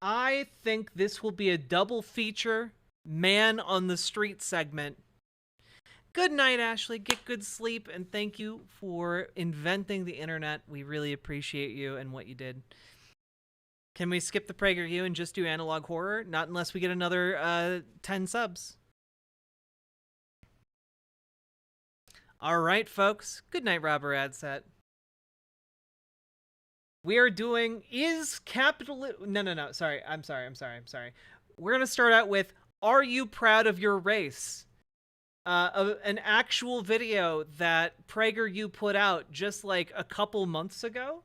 I think this will be a double feature, man on the street segment. Good night, Ashley. Get good sleep, and thank you for inventing the internet. We really appreciate you and what you did. Can we skip the PragerU and just do analog horror? Not unless we get another 10 subs. All right, folks. Good night, Robber Adset. We are doing is capitalism. No. Sorry. I'm sorry. We're gonna start out with "Are you proud of your race?" An actual video that PragerU put out just like a couple months ago,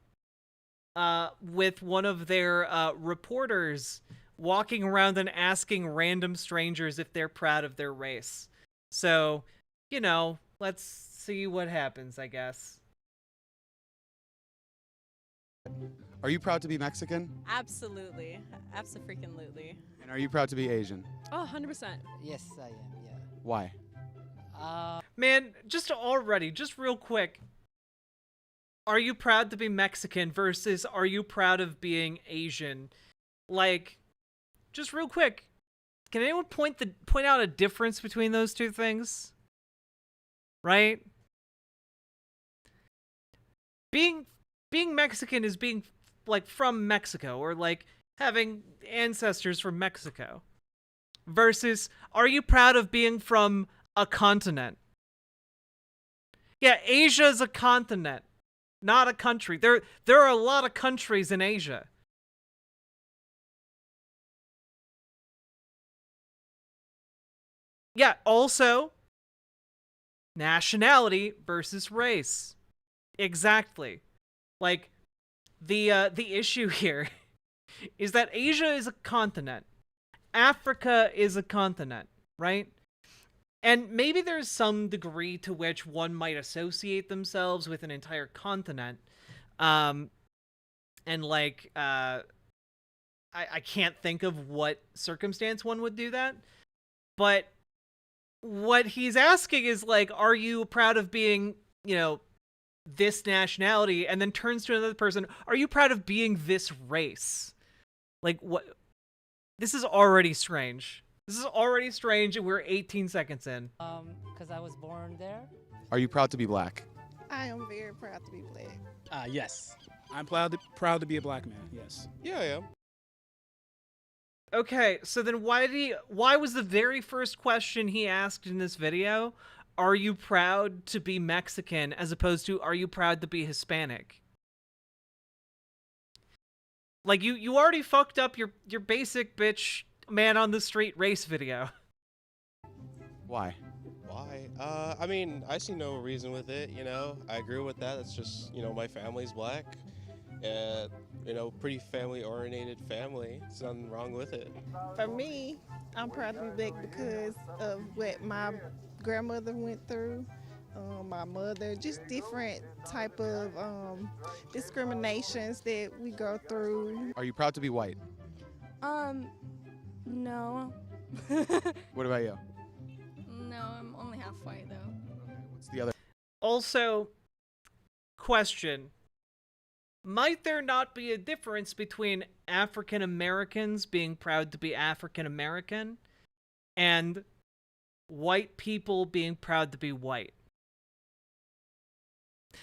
with one of their reporters walking around and asking random strangers if they're proud of their race. So, you know, let's see what happens, I guess. Are you proud to be Mexican? Absolutely. Abso-freaking-lutely. And are you proud to be Asian? Oh, 100%. Yes, I am, yeah. Why? Man, just real quick. Are you proud to be Mexican versus are you proud of being Asian? Like, just real quick. Can anyone point out a difference between those two things? Right? Being Mexican is being, like, from Mexico, or, like, having ancestors from Mexico. Versus, are you proud of being from a continent? Yeah, Asia is a continent, not a country. There are a lot of countries in Asia. Yeah, also, nationality versus race. Exactly. Like, the issue here is that Asia is a continent. Africa is a continent, right? And maybe there's some degree to which one might associate themselves with an entire continent. And like, I can't think of what circumstance one would do that. But what he's asking is, like, are you proud of being, you know, this nationality? And then turns to another person, are you proud of being this race? Like, what? This is already strange. This is already strange, and we're 18 seconds in. Because I was born there. Are you proud to be black? I am very proud to be black. Yes. I'm proud to be a black man, yes. Yeah, I am. Okay, so then why was the very first question he asked in this video, are you proud to be Mexican, as opposed to, are you proud to be Hispanic? Like, you already fucked up your basic bitch man on the street race video. Why? Why? I mean, I see no reason with it, you know. I agree with that. It's just, you know, my family's black. And, you know, pretty family-oriented family. There's nothing wrong with it. For me, I'm proud to be black because of what my grandmother went through, my mother, just different type of discriminations that we go through. Are you proud to be white? No. What about you? No, I'm only half white, though. What's the other? Also, question. Might there not be a difference between African Americans being proud to be African American and white people being proud to be white?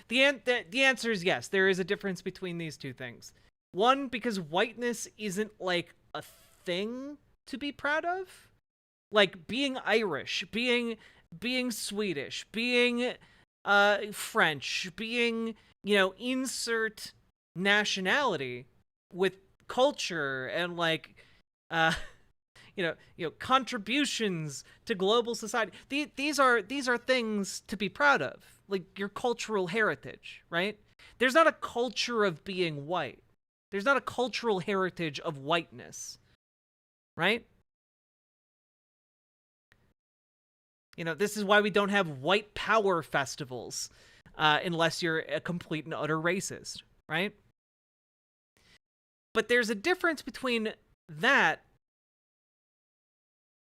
The answer is yes, there is a difference between these two things. One, because whiteness isn't like a thing to be proud of. Like being Irish, being Swedish, being French, being, you know, insert nationality with culture and like you know contributions to global society. These are things to be proud of, like your cultural heritage, right? There's not a culture of being white. There's not a cultural heritage of whiteness, right? You know, this is why we don't have white power festivals unless you're a complete and utter racist, right? But there's a difference between that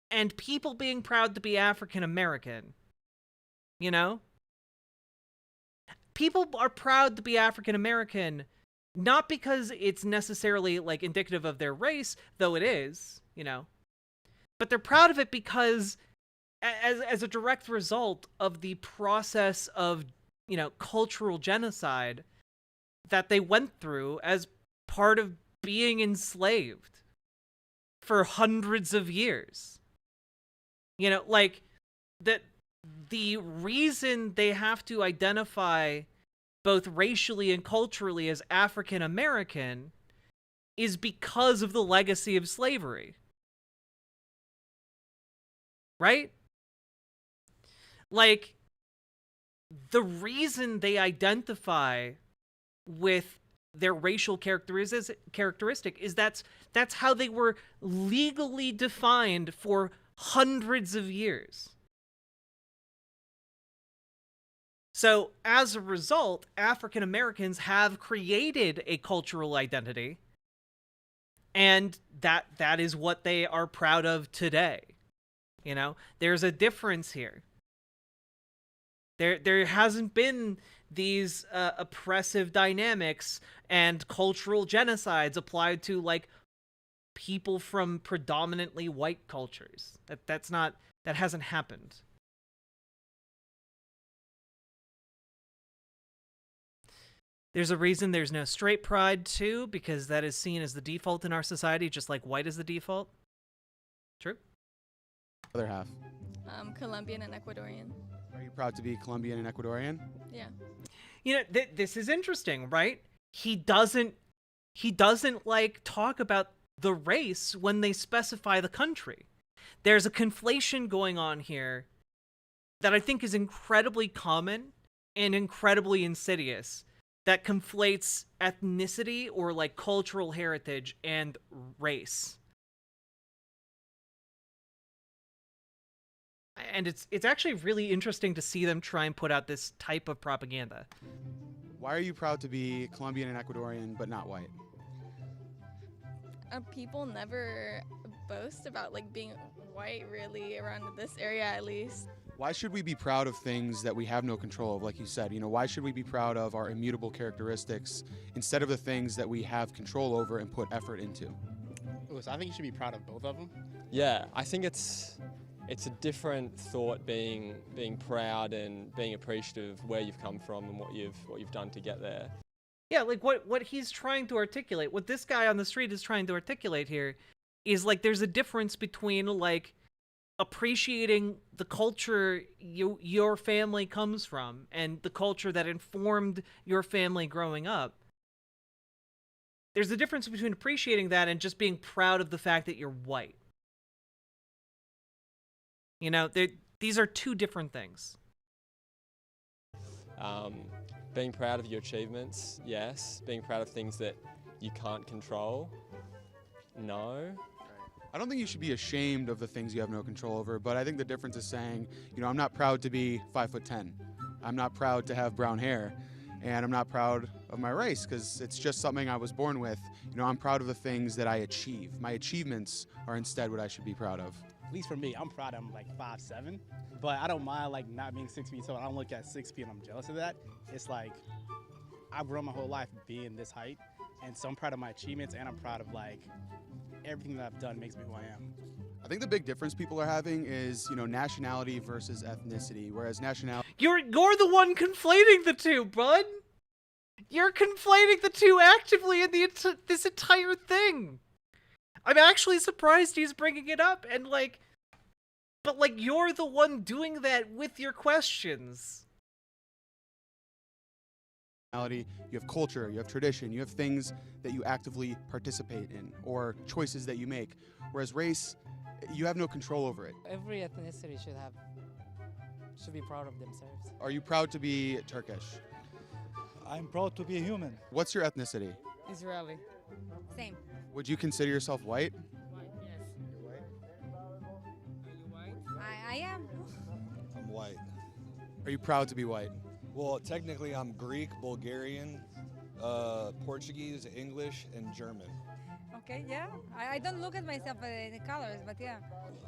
and people being proud to be African American. You know? People are proud to be African American not because it's necessarily like indicative of their race, though it is, but they're proud of it because as a direct result of the process of, cultural genocide that they went through as part of being enslaved for hundreds of years. Like that the reason they have to identify both racially and culturally as African American is because of the legacy of slavery. Right? Like, the reason they identify with their racial characteristic is that's how they were legally defined for hundreds of years. So, as a result, African Americans have created a cultural identity, and that is what they are proud of today. There's a difference here. There hasn't been these oppressive dynamics and cultural genocides applied to like people from predominantly white cultures. That hasn't happened. There's a reason there's no straight pride too, because that is seen as the default in our society, just like white is the default. True. Other half. Colombian and Ecuadorian. Are you proud to be Colombian and Ecuadorian? Yeah. This is interesting, right? He doesn't like talk about the race when they specify the country. There's a conflation going on here that I think is incredibly common and incredibly insidious, that conflates ethnicity or like cultural heritage and race. And it's actually really interesting to see them try and put out this type of propaganda. Why are you proud to be Colombian and Ecuadorian but not white? People never boast about like being white really around this area at least. Why should we be proud of things that we have no control of, like you said? Why should we be proud of our immutable characteristics instead of the things that we have control over and put effort into? So I think you should be proud of both of them. Yeah, I think it's a different thought being proud and being appreciative of where you've come from and what you've done to get there. Yeah, like what he's trying to articulate, what this guy on the street is trying to articulate here is like there's a difference between like appreciating the culture your family comes from and the culture that informed your family growing up. There's a difference between appreciating that and just being proud of the fact that you're white. These are two different things. Being proud of your achievements, yes. Being proud of things that you can't control, no. I don't think you should be ashamed of the things you have no control over, but I think the difference is saying, I'm not proud to be 5'10". I'm not proud to have brown hair, and I'm not proud of my race because it's just something I was born with. I'm proud of the things that I achieve. My achievements are instead what I should be proud of. At least for me, I'm proud I'm like 5'7", but I don't mind like not being 6 feet tall. I don't look at 6 feet and I'm jealous of that. It's like I've grown my whole life being this height, and so I'm proud of my achievements, and I'm proud of like everything that I've done makes me who I am. I think the big difference people are having is, nationality versus ethnicity, whereas nationality... You're the one conflating the two, bud! You're conflating the two actively in this entire thing! I'm actually surprised he's bringing it up, and but you're the one doing that with your questions. You have culture, you have tradition, you have things that you actively participate in, or choices that you make. Whereas race, you have no control over it. Every ethnicity should be proud of themselves. Are you proud to be Turkish? I'm proud to be a human. What's your ethnicity? Israeli. Same. Would you consider yourself white? Yes. You're white? Are you white? I am. I'm white. Are you proud to be white? Well, technically I'm Greek, Bulgarian, Portuguese, English, and German. Okay, yeah. I don't look at myself in the colors, but yeah.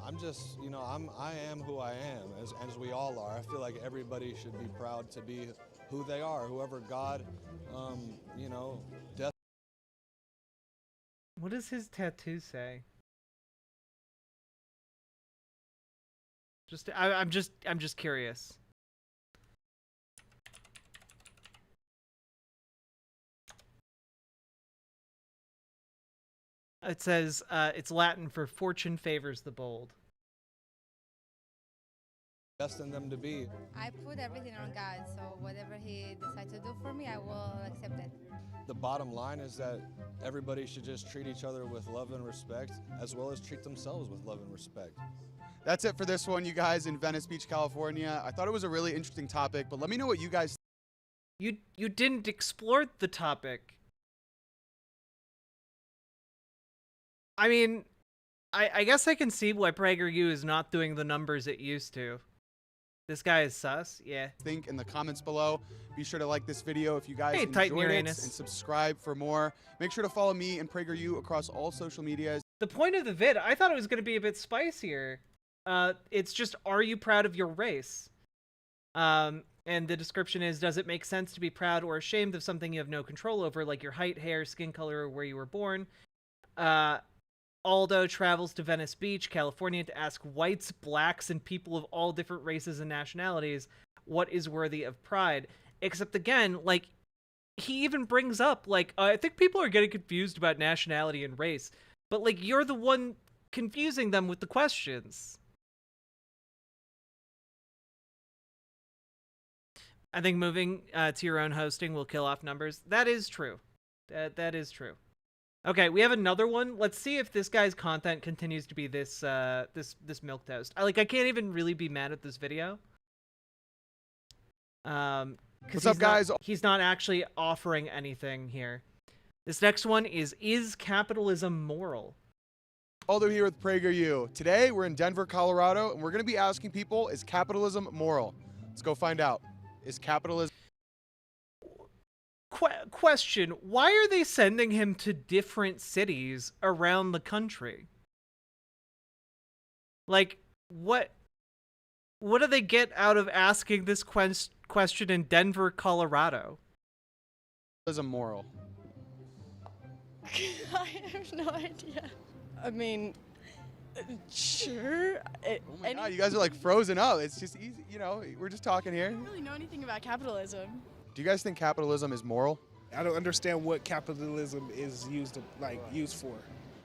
I'm just, I am who I am, as we all are. I feel like everybody should be proud to be who they are, whoever God, What does his tattoo say? I'm just curious. It says it's Latin for fortune favors the bold. Destined them to be. I put everything on God, so whatever He decides to do for me, I will accept it. The bottom line is that everybody should just treat each other with love and respect, as well as treat themselves with love and respect. That's it for this one, you guys, in Venice Beach, California. I thought it was a really interesting topic, but let me know what you guys. You didn't explore the topic. I mean, I guess I can see why PragerU is not doing the numbers it used to. This guy is sus, yeah. Think in the comments below. Be sure to like this video if you guys Hey, enjoyed Titan it, Uranus. and subscribe for more. Make sure to follow me and PragerU across all social medias. The point of the vid, I thought it was going to be a bit spicier. It's just, are you proud of your race? And the description is, does it make sense to be proud or ashamed of something you have no control over, like your height, hair, skin color, or where you were born? Aldo travels to Venice Beach, California to ask whites, blacks, and people of all different races and nationalities what is worthy of pride. Except again, like, he even brings up, like, I think people are getting confused about nationality and race, but, like, you're the one confusing them with the questions. I think moving to your own hosting will kill off numbers. That is true. That is true. Okay, we have another one. Let's see if this guy's content continues to be this this milquetoast. I can't even really be mad at this video. What's up, guys? He's not actually offering anything here. This next one is capitalism moral? Aldo here with PragerU. Today we're in Denver, Colorado, and we're going to be asking people, is capitalism moral? Let's go find out. Is capitalism... Question, why are they sending him to different cities around the country? Like, what do they get out of asking this question in Denver, Colorado? Capitalism moral? I have no idea. I mean, sure. Oh my God, you guys are like frozen up. It's just easy, you know, we're just talking here. I don't really know anything about capitalism. Do you guys think capitalism is moral? I don't understand what capitalism is used for.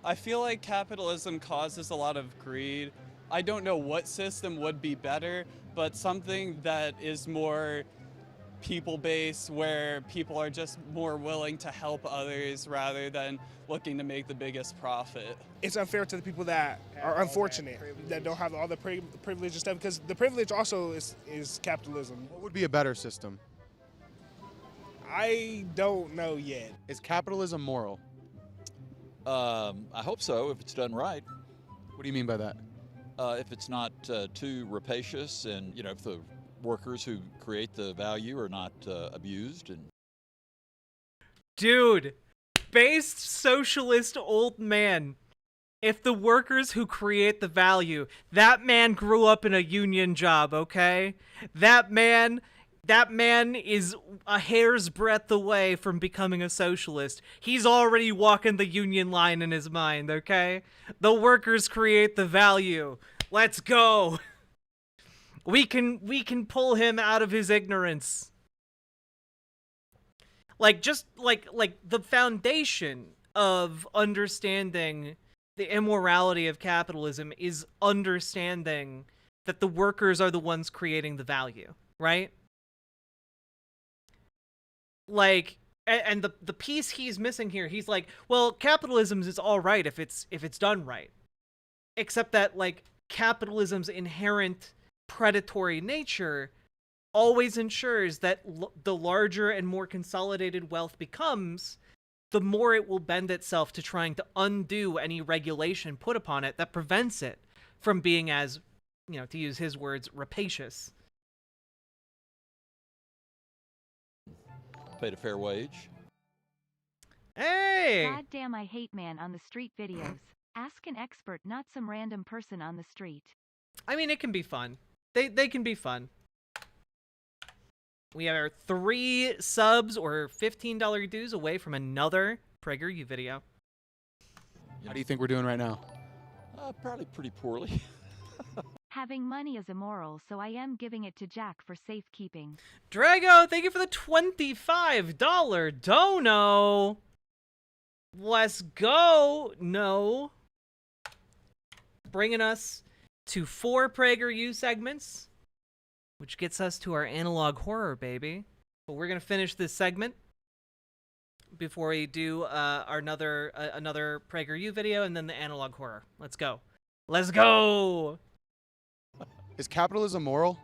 I feel like capitalism causes a lot of greed. I don't know what system would be better, but something that is more people-based, where people are just more willing to help others rather than looking to make the biggest profit. It's unfair to the people that are unfortunate, that don't have all the privilege and stuff, because the privilege also is capitalism. What would be a better system? I don't know yet. Is capitalism moral? I hope so, if it's done right. What do you mean by that? If it's not too rapacious, and if the workers who create the value are not abused. And dude, based socialist old man. If the workers who create the value, that man grew up in a union job, okay? That man is a hair's breadth away from becoming a socialist. He's already walking the union line in his mind, okay? The workers create the value. Let's go. We can pull him out of his ignorance. Like, just like the foundation of understanding the immorality of capitalism is understanding that the workers are the ones creating the value, right? Like, and the piece he's missing here, he's like, well, capitalism is all right if it's done right. Except that, like, capitalism's inherent predatory nature always ensures that the larger and more consolidated wealth becomes, the more it will bend itself to trying to undo any regulation put upon it that prevents it from being as, to use his words, rapacious. paid a fair wage. Hey! God damn, I hate man on the street videos. Ask an expert, not some random person on the street. I mean, it can be fun. They can be fun. We are 3 subs or $15 dues away from another PragerU video. How do you think we're doing right now? Probably pretty poorly. Having money is immoral, so I am giving it to Jack for safekeeping. Drago, thank you for the $25 dono. Let's go. No. Bringing us to 4 PragerU segments, which gets us to our analog horror, baby. But we're going to finish this segment before we do another PragerU video and then the analog horror. Let's go. Let's go. Is capitalism moral?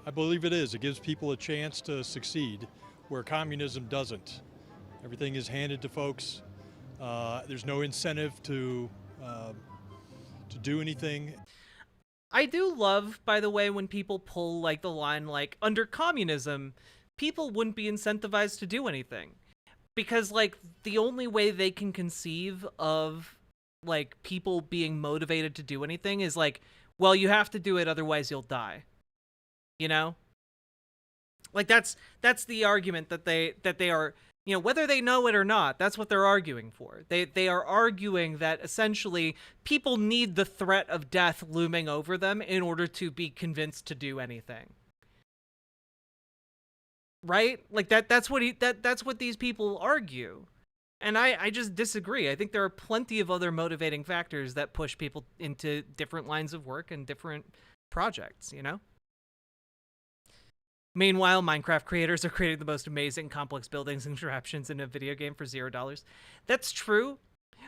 I believe it is. It gives people a chance to succeed where communism doesn't. Everything is handed to folks. There's no incentive to do anything. I do love, by the way, when people pull like the line like, under communism, people wouldn't be incentivized to do anything. Because like the only way they can conceive of like people being motivated to do anything is like, well, you have to do it, otherwise you'll die. You know? Like that's the argument that they are, you know, whether they know it or not, that's what they're arguing for. They are arguing that essentially people need the threat of death looming over them in order to be convinced to do anything. Right? Like that's what these people argue. And I just disagree. I think there are plenty of other motivating factors that push people into different lines of work and different projects, you know? Meanwhile, Minecraft creators are creating the most amazing complex buildings and contraptions in a video game for $0. That's true.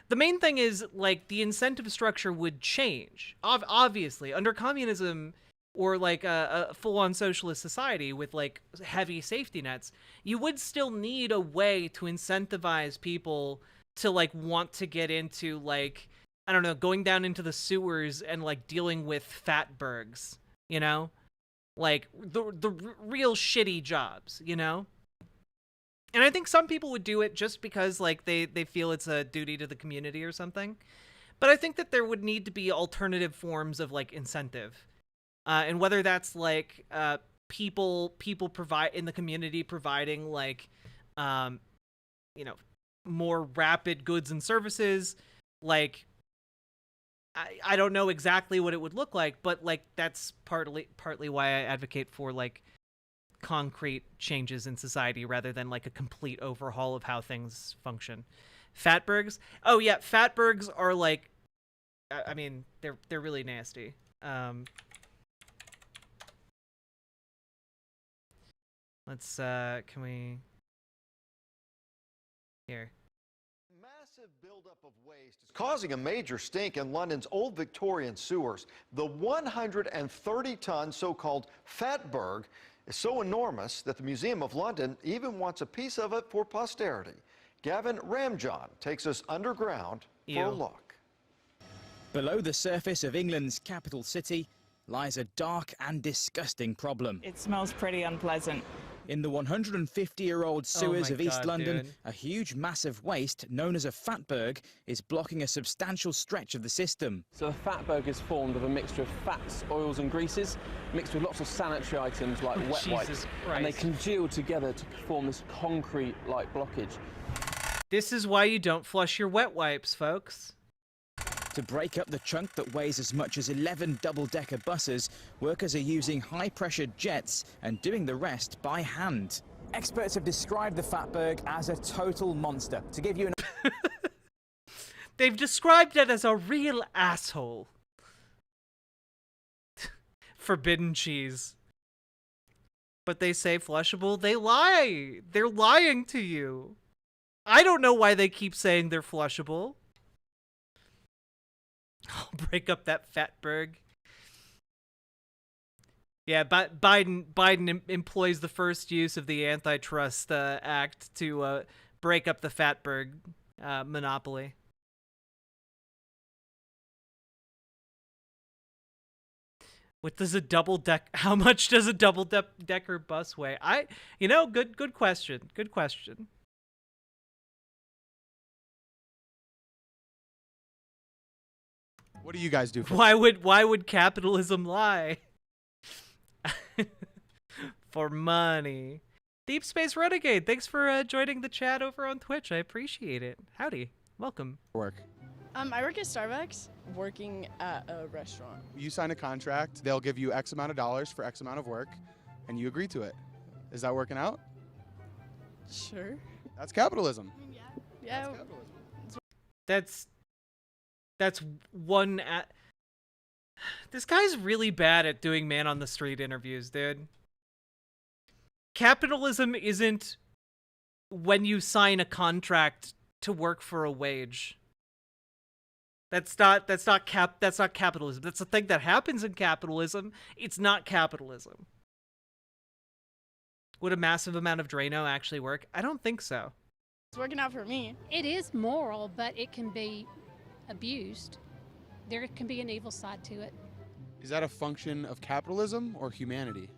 The main thing is, like, the incentive structure would change. Obviously, under communism or, like, a full-on socialist society with, like, heavy safety nets, you would still need a way to incentivize people to, like, want to get into, like, I don't know, going down into the sewers and, like, dealing with Fatbergs, you know? Like, the real shitty jobs, you know? And I think some people would do it just because, like, they feel it's a duty to the community or something. But I think that there would need to be alternative forms of, like, incentive. And whether that's, like, people provide in the community providing, like, you know, more rapid goods and services, like, I don't know exactly what it would look like, but like that's partly why I advocate for like concrete changes in society rather than like a complete overhaul of how things function. Fatbergs? Oh yeah, Fatbergs are like, I mean, they're really nasty. Let's can we here. Massive buildup of waste is causing a major stink in London's old Victorian sewers. The 130-ton so-called Fatberg is so enormous that the Museum of London even wants a piece of it for posterity. Gavin Ramjohn takes us underground for a look. Below the surface of England's capital city lies a dark and disgusting problem. It smells pretty unpleasant. In the 150-year-old sewers of East London, dude. a huge mass of waste known as a Fatberg is blocking a substantial stretch of the system. So a Fatberg is formed of a mixture of fats, oils and greases, mixed with lots of sanitary items like wet wipes, and they congeal together to form this concrete-like blockage. This is why you don't flush your wet wipes, folks. To break up the chunk that weighs as much as 11 double-decker buses, workers are using high-pressure jets and doing the rest by hand. Experts have described the Fatberg as a total monster. To give you an... They've described it as a real asshole. Forbidden cheese. But they say flushable, they lie. They're lying to you. I don't know why they keep saying they're flushable. I'll break up that Fatberg. Yeah, Biden employs the first use of the Antitrust Act to break up the Fatberg monopoly. What does a how much does a double-decker bus weigh? Good question. Good question. What do you guys do? Why would capitalism lie? For money. Deep Space Renegade, thanks for joining the chat over on Twitch. I appreciate it. Howdy. welcome. Work. I work at Starbucks, working at a restaurant. You sign a contract, they'll give you X amount of dollars for X amount of work, and you agree to it. Is that working out? Sure. That's capitalism. Yeah. That's one This guy's really bad at doing man on the street interviews, dude. Capitalism isn't when you sign a contract to work for a wage. That's not capitalism. That's a thing that happens in capitalism. It's not capitalism. Would a massive amount of Drano actually work? I don't think so. It's working out for me. It is moral, but it can be abused. There can be an evil side to it. Is that a function of capitalism or humanity?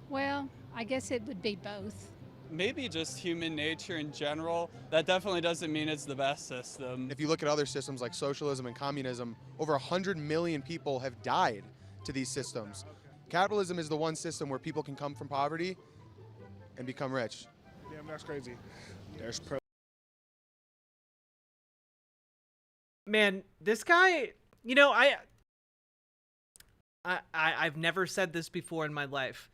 Well, I guess it would be both. Maybe just human nature in general. That definitely doesn't mean it's the best system. If you look at other systems like socialism and communism, over 100 million people have died to these systems. Capitalism is the one system where people can come from poverty and become rich. Damn, that's crazy. There's Man, this guy, I've never said this before in my life,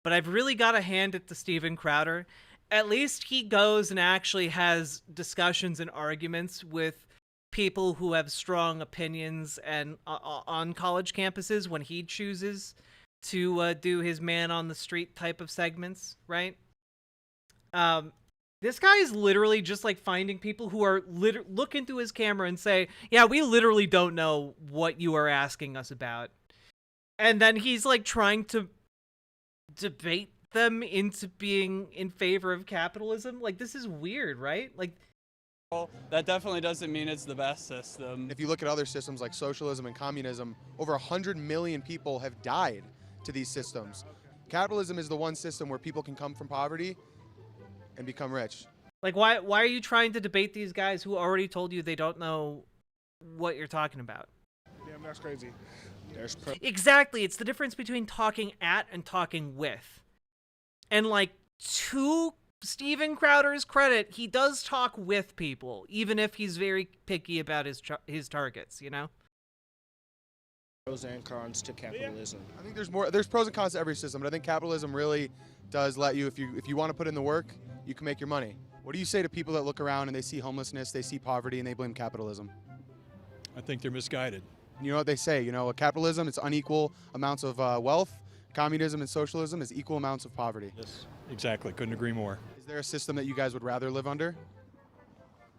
but I've really got to hand it to Steven Crowder. At least he goes and actually has discussions and arguments with people who have strong opinions and on college campuses when he chooses to do his man on the street type of segments, right? This guy is literally just like finding people who are look into his camera and say, yeah, we literally don't know what you are asking us about. And then he's like trying to debate them into being in favor of capitalism. Like, this is weird, right? Like, that definitely doesn't mean it's the best system. If you look at other systems like socialism and communism, over 100 million people have died to these systems. Capitalism is the one system where people can come from poverty and become rich. Like, why are you trying to debate these guys who already told you they don't know what you're talking about? Damn, that's crazy. There's Exactly. It's the difference between talking at and talking with. And like, to Steven Crowder's credit, he does talk with people, even if he's very picky about his targets, you know? Pros and cons to capitalism. I think there's pros and cons to every system, but I think capitalism really does let you, if you want to put in the work, you can make your money. What do you say to people that look around and they see homelessness, they see poverty, and they blame capitalism? I think they're misguided. You know what they say, capitalism, it's unequal amounts of wealth. Communism and socialism is equal amounts of poverty. Yes, exactly. Couldn't agree more. Is there a system that you guys would rather live under?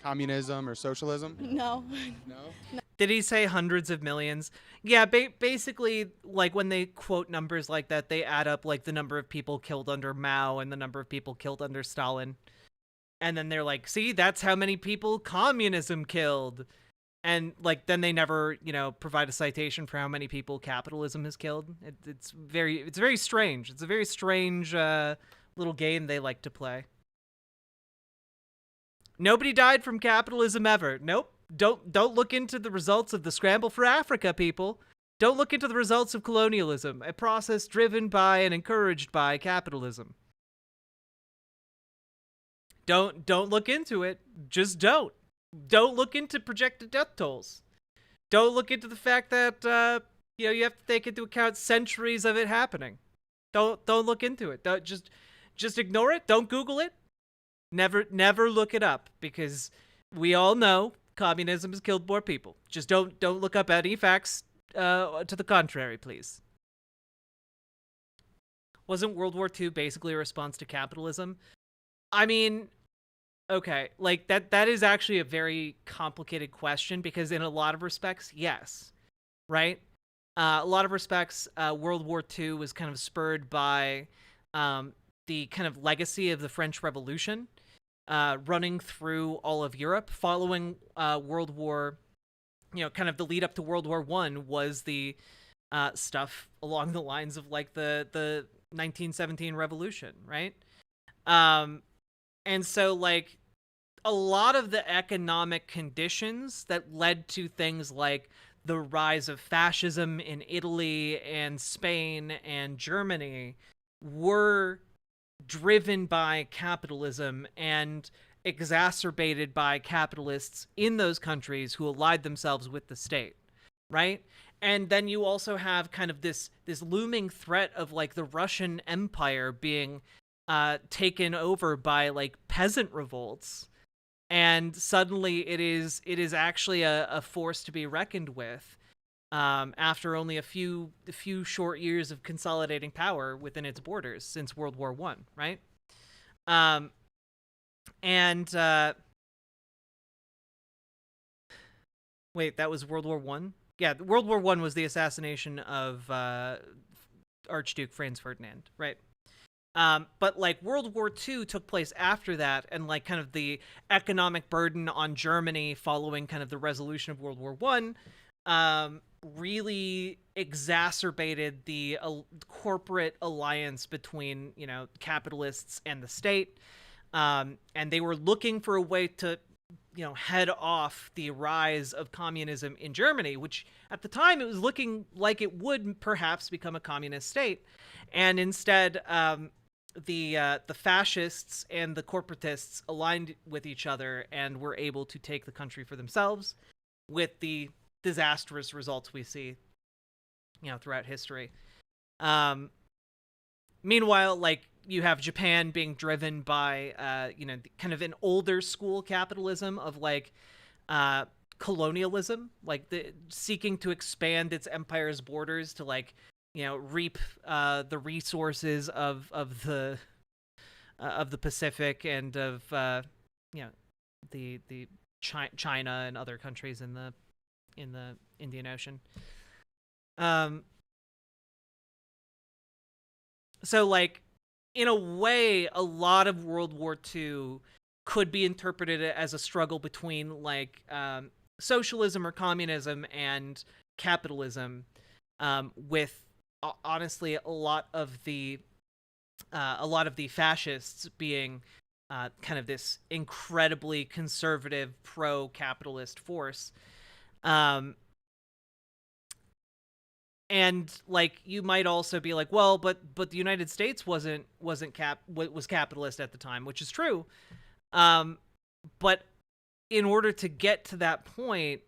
Communism or socialism? No. No? Did he say hundreds of millions? Yeah, basically, like, when they quote numbers like that, they add up, like, the number of people killed under Mao and the number of people killed under Stalin. And then they're like, see, that's how many people communism killed. And, like, then they never, provide a citation for how many people capitalism has killed. It's very strange. It's a very strange little game they like to play. Nobody died from capitalism ever. Nope. Don't look into the results of the scramble for Africa, people. Don't look into the results of colonialism, a process driven by and encouraged by capitalism. Don't look into it. Just don't. Don't look into projected death tolls. Don't look into the fact that you have to take into account centuries of it happening. Don't look into it. Don't just ignore it. Don't Google it. Never look it up, because we all know communism has killed more people. Just don't look up any facts to the contrary, please. Wasn't World War II basically a response to capitalism? I mean, okay, like that is actually a very complicated question, because in a lot of respects, yes, right? A lot of respects, World War II was kind of spurred by the kind of legacy of the French Revolution running through all of Europe. Following World War, kind of the lead up to World War I was the stuff along the lines of like the 1917 revolution, right? And so like a lot of the economic conditions that led to things like the rise of fascism in Italy and Spain and Germany were driven by capitalism, and exacerbated by capitalists in those countries who allied themselves with the state, right? And then you also have kind of this looming threat of like the Russian Empire being taken over by like peasant revolts, and suddenly it is actually a force to be reckoned with, after only a few short years of consolidating power within its borders since World War I, right? Wait, that was World War One? Yeah, World War One was the assassination of Archduke Franz Ferdinand, right? But like World War II took place after that, and like kind of the economic burden on Germany following kind of the resolution of World War One, really exacerbated the corporate alliance between, you know, capitalists and the state. And they were looking for a way to, you know, head off the rise of communism in Germany, which at the time it was looking like it would perhaps become a communist state. And instead, the fascists and the corporatists aligned with each other and were able to take the country for themselves, with the disastrous results we see, you know, throughout history. Meanwhile, like, you have Japan being driven by, you know, kind of an older school capitalism of like colonialism, like the seeking to expand its empire's borders to like, you know, reap the resources of the Pacific and of you know, the China and other countries in the Indian Ocean. So like, in a way, a lot of World War II could be interpreted as a struggle between like socialism or communism and capitalism, with honestly a lot of the fascists being kind of this incredibly conservative pro-capitalist force. And like, you might also be like, well, but the United States was capitalist at the time, which is true. But in order to get to that point,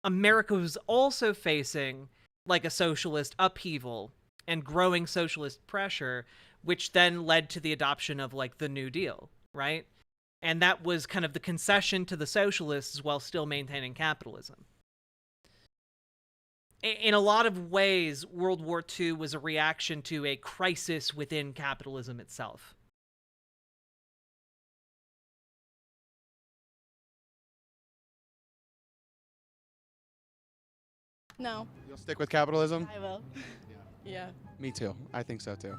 America was also facing like a socialist upheaval and growing socialist pressure, which then led to the adoption of like the New Deal, right? And that was kind of the concession to the socialists while still maintaining capitalism. In a lot of ways, World War II was a reaction to a crisis within capitalism itself. No. You'll stick with capitalism? I will. Yeah. Me too. I think so too.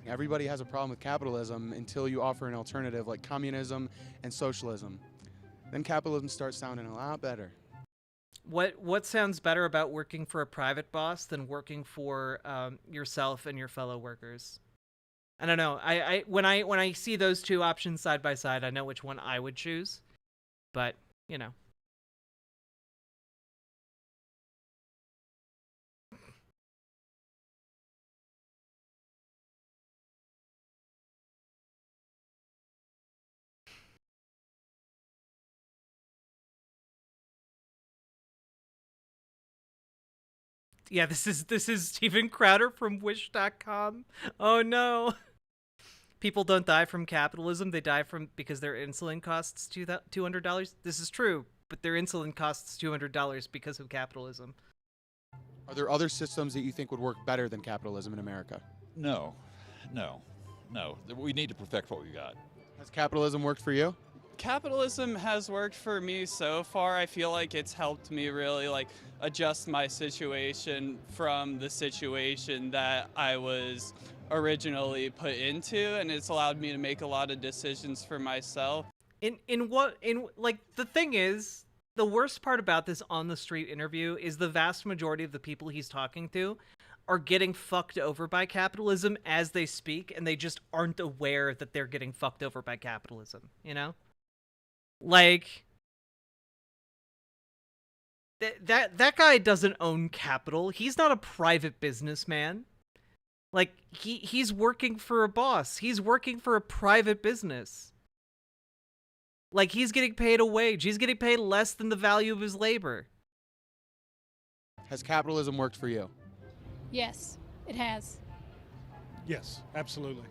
Everybody has a problem with capitalism until you offer an alternative like communism and socialism. Then capitalism starts sounding a lot better. What sounds better about working for a private boss than working for yourself and your fellow workers? I don't know. When I see those two options side by side, I know which one I would choose. But, you know. Yeah, this is Steven Crowder from Wish.com. Oh no. People don't die from capitalism, they die because their insulin costs $200. This is true, but their insulin costs $200 because of capitalism. Are there other systems that you think would work better than capitalism in America? No. We need to perfect what we got. Has capitalism worked for you? Capitalism has worked for me so far. I feel like it's helped me really like adjust my situation from the situation that I was originally put into, and it's allowed me to make a lot of decisions for myself. Like, the thing is, the worst part about this on the street interview is the vast majority of the people he's talking to are getting fucked over by capitalism as they speak, and they just aren't aware that they're getting fucked over by capitalism, you know? Like, that guy doesn't own capital. He's not a private businessman. Like, he's working for a boss. He's working for a private business. Like, he's getting paid a wage. He's getting paid less than the value of his labor. Has capitalism worked for you? Yes, it has. Yes, absolutely.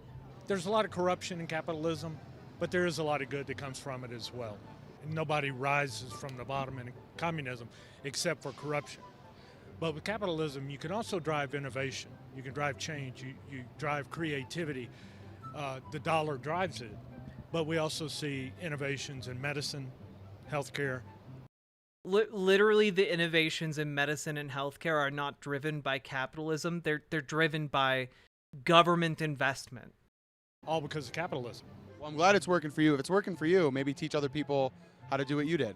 There's a lot of corruption in capitalism, but there is a lot of good that comes from it as well. And nobody rises from the bottom in communism except for corruption. But with capitalism, you can also drive innovation. You can drive change. You drive creativity. The dollar drives it. But we also see innovations in medicine, healthcare. Literally, the innovations in medicine and healthcare are not driven by capitalism. They're driven by government investment. All because of capitalism. Well, I'm glad it's working for you. If it's working for you, maybe teach other people how to do what you did.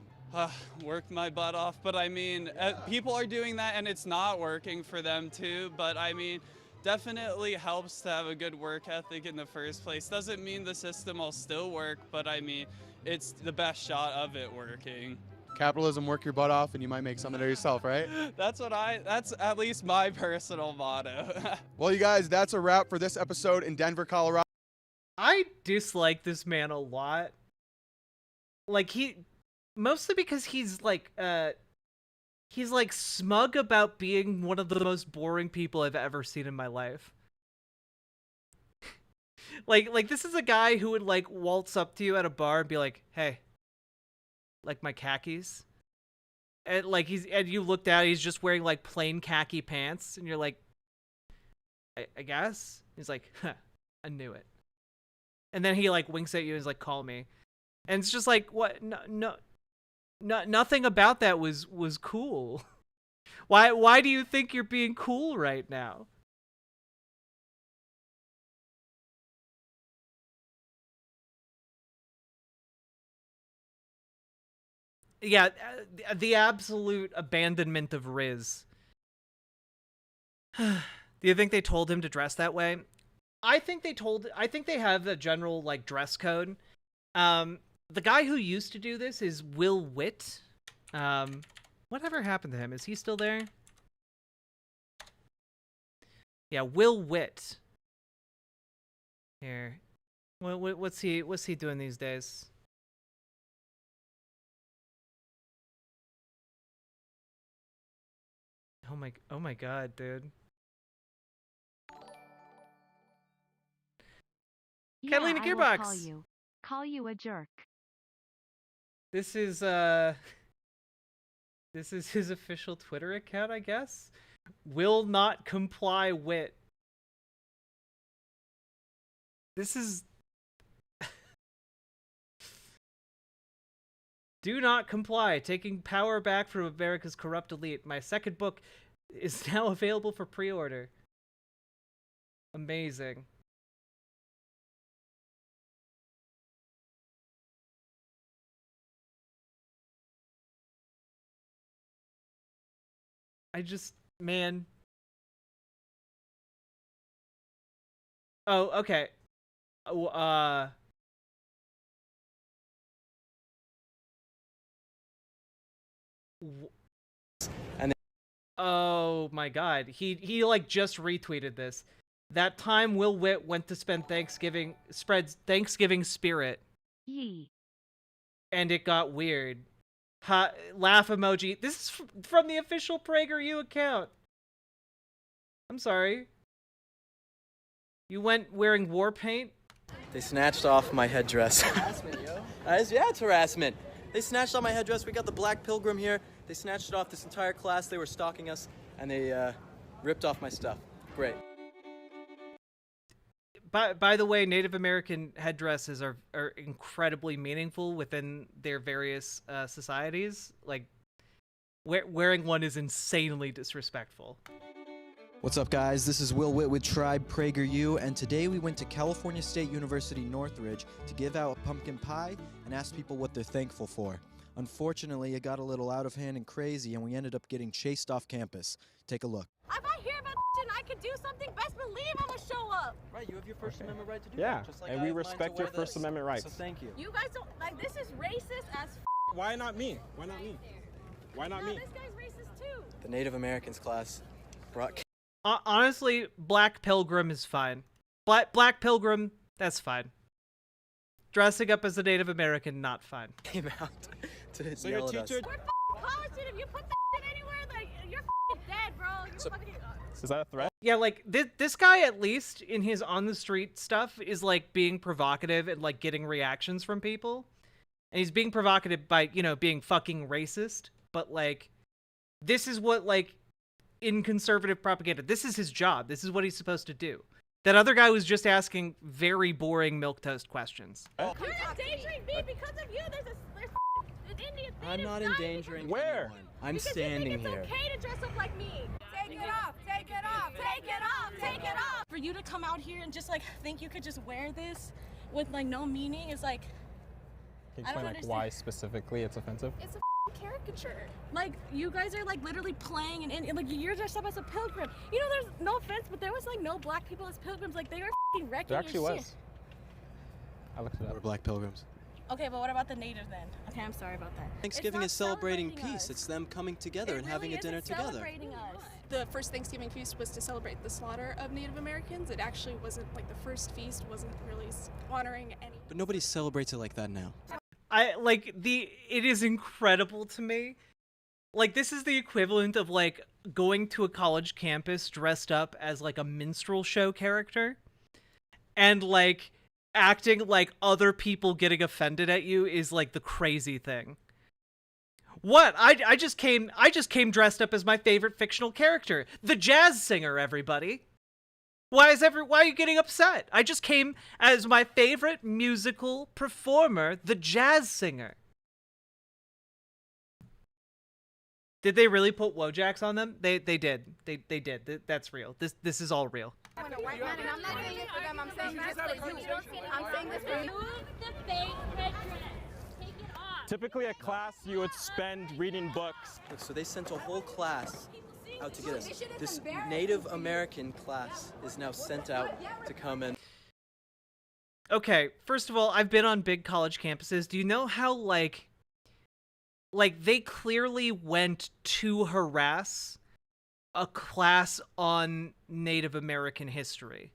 Worked my butt off, but I mean, people are doing that and it's not working for them too. But I mean, definitely helps to have a good work ethic in the first place. Doesn't mean the system will still work, but I mean, it's the best shot of it working. Capitalism, work your butt off and you might make something of yourself, right? That's at least my personal motto. Well, you guys, that's a wrap for this episode in Denver, Colorado. I dislike this man a lot. Like, mostly because he's like smug about being one of the most boring people I've ever seen in my life. like this is a guy who would like waltz up to you at a bar and be like, "Hey, like my khakis?" And like and you look down, he's just wearing like plain khaki pants, and you're like, I guess. He's like, "Huh, I knew it." And then he like winks at you and is like, "Call me." And it's just like, what? No, nothing about that was cool. Why do you think you're being cool right now? Yeah, the absolute abandonment of Riz. Do you think they told him to dress that way? I think they have a general like dress code. The guy who used to do this is Will Witt. Whatever happened to him? Is he still there? Yeah, Will Witt. Here. What's he doing these days? Oh my god, dude. Yeah, Catalina I will Gearbox. Call you a jerk. This is his official Twitter account, I guess. Will not comply wit. This is Do not comply. Taking power back from America's corrupt elite. My second book is now available for pre-order. Amazing. Man. Oh, okay. Oh my god. He like just retweeted this. That time Will Witt went to spread Thanksgiving spirit. Yee. And it got weird. Laugh emoji. This is from the official PragerU account. I'm sorry. You went wearing war paint? They snatched off my headdress. Harassment, yo. Yeah, it's harassment. They snatched off my headdress. We got the Black Pilgrim here. They snatched it off this entire class. They were stalking us, and they ripped off my stuff. Great. By the way, Native American headdresses are incredibly meaningful within their various societies. Like, wearing one is insanely disrespectful. What's up, guys? This is Will Witt with Tribe PragerU, and today we went to California State University Northridge to give out a pumpkin pie and ask people what they're thankful for. Unfortunately, it got a little out of hand and crazy, and we ended up getting chased off campus. Take a look. If I hear about and I could do something, best believe I'm gonna show up. Right, you have your First Amendment right to do yeah, that. Just like and we respect your First Amendment rights. So thank you. You guys don't, like, this is racist as Why not me? Why not me? Why not no, me? this guy's racist too. The Native Americans class brought... Honestly, Black Pilgrim is fine. Black Pilgrim, that's fine. Dressing up as a Native American, not fine. Came out to So yell your at us. teacher. We're college students. If you put that shit anywhere, like you're dead, bro. You're fucking. Is that a threat? Yeah, like this guy, at least in his on the street stuff, is like being provocative and like getting reactions from people. And he's being provocative by, you know, being fucking racist. But like, this is what, like, in conservative propaganda, this is his job. This is what he's supposed to do. That other guy was just asking very boring milquetoast questions. You're endangering me because of you. There's an Indian. I'm not endangering Where? anyone. I'm Because standing you think here. it's okay to dress up like me. Take it off. Take it off. Take it off. Take it off. For you to come out here and just like think you could just wear this with like no meaning is like. Can you I don't explain like understand. why specifically it's offensive? It's a caricature. Like you guys are like literally playing and like you're dressed up as a pilgrim. You know, there's no offense, but there was like no black people as pilgrims. Like they were wrecking There actually your was. shit. I looked it up. We're black pilgrims. Okay, but what about the native then? Okay, I'm sorry about that. Thanksgiving is celebrating peace. It's them coming together and having a dinner together. Celebrating us. The first Thanksgiving feast was to celebrate the slaughter of Native Americans. It actually wasn't like the first feast wasn't really honoring any. But nobody celebrates it like that now. It is incredible to me. Like, this is the equivalent of like going to a college campus dressed up as like a minstrel show character and like acting like other people getting offended at you is like the crazy thing. What? I just came dressed up as my favorite fictional character, the jazz singer, everybody. Why are you getting upset? I just came as my favorite musical performer, the jazz singer. Did they really put Wojaks on them? They did. They did. That's real. This is all real. I'm a white man and I'm not saying this for them. I'm saying this for you. I'm saying this for you. Move the fake red dress. Take it off. Typically at class you would spend reading books. Look, so they sent a whole class out to get us. This Native American class is now sent out to come and. Okay, first of all, I've been on big college campuses. Do you know how like they clearly went to harass a class on Native American history,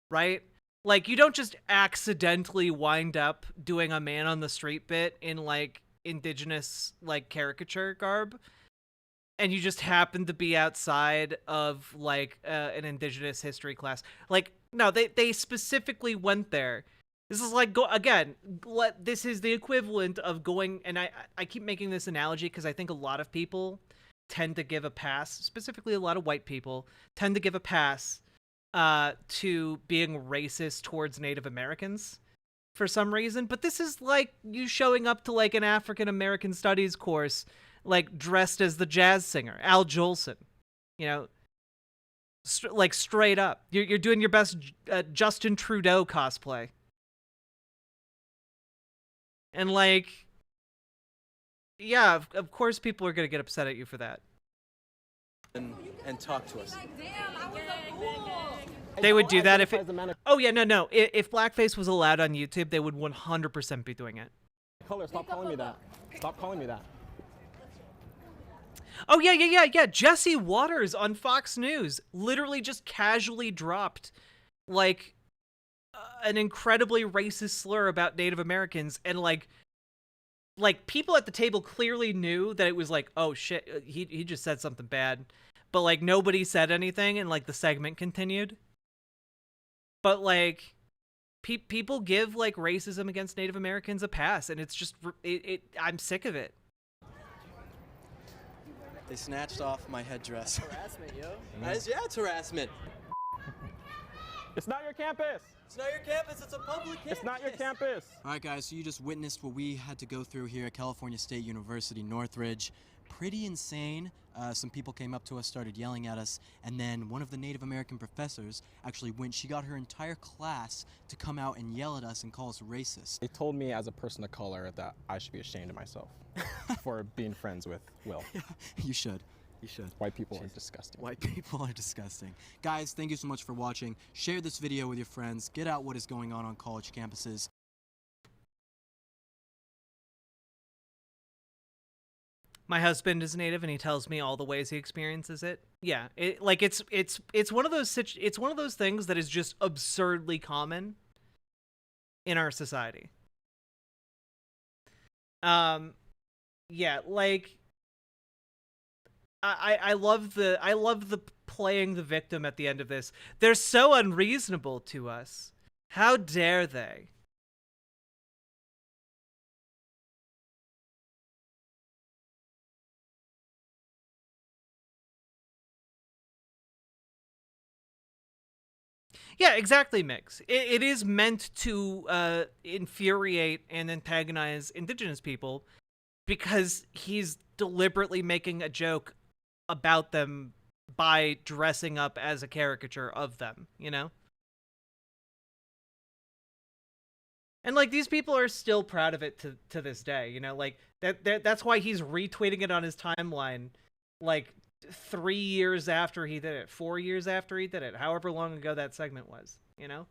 right? Like, you don't just accidentally wind up doing a man on the street bit in like indigenous like caricature garb and you just happen to be outside of like an indigenous history class. Like, no, they specifically went there. This is like, this is the equivalent of going, and I keep making this analogy because I think a lot of people tend to give a pass, specifically a lot of white people, tend to give a pass to being racist towards Native Americans for some reason. But this is like you showing up to like an African American studies course, like dressed as the jazz singer, Al Jolson, you know, like straight up. You're doing your best Justin Trudeau cosplay. And like, yeah, of course people are going to get upset at you for that. And talk to us. They would do that if it... Oh, yeah, no. If blackface was allowed on YouTube, they would 100% be doing it. Color, stop calling me that. Stop calling me that. Oh, yeah. Jesse Waters on Fox News literally just casually dropped, like, an incredibly racist slur about Native Americans, and, like, people at the table clearly knew that it was like, oh, shit, he just said something bad. But, like, nobody said anything, and, like, the segment continued. But, like, people give, like, racism against Native Americans a pass, and it's just, I'm sick of it. They snatched off my headdress. Harassment, yo. Yeah, it's harassment. It's not your campus. It's not your campus. It's a public campus. It's not your campus. All right, guys, so you just witnessed what we had to go through here at California State University, Northridge. Pretty insane. Some people came up to us, started yelling at us, and then one of the Native American professors actually she got her entire class to come out and yell at us and call us racist. They told me as a person of color that I should be ashamed of myself for being friends with Will. Yeah, you should. You should. White people are disgusting. White people are disgusting. Guys, thank you so much for watching. Share this video with your friends. Get out what is going on college campuses. My husband is Native, and he tells me all the ways he experiences it. Yeah, it's one of those things that is just absurdly common. in our society. Yeah, like I love the playing the victim at the end of this. They're so unreasonable to us. How dare they? Yeah, exactly, Mix. It is meant to infuriate and antagonize indigenous people because he's deliberately making a joke about them by dressing up as a caricature of them, you know? And like these people are still proud of it to this day, you know? Like that's why he's retweeting it on his timeline like 3 years after he did it, 4 years after he did it, however long ago that segment was, you know?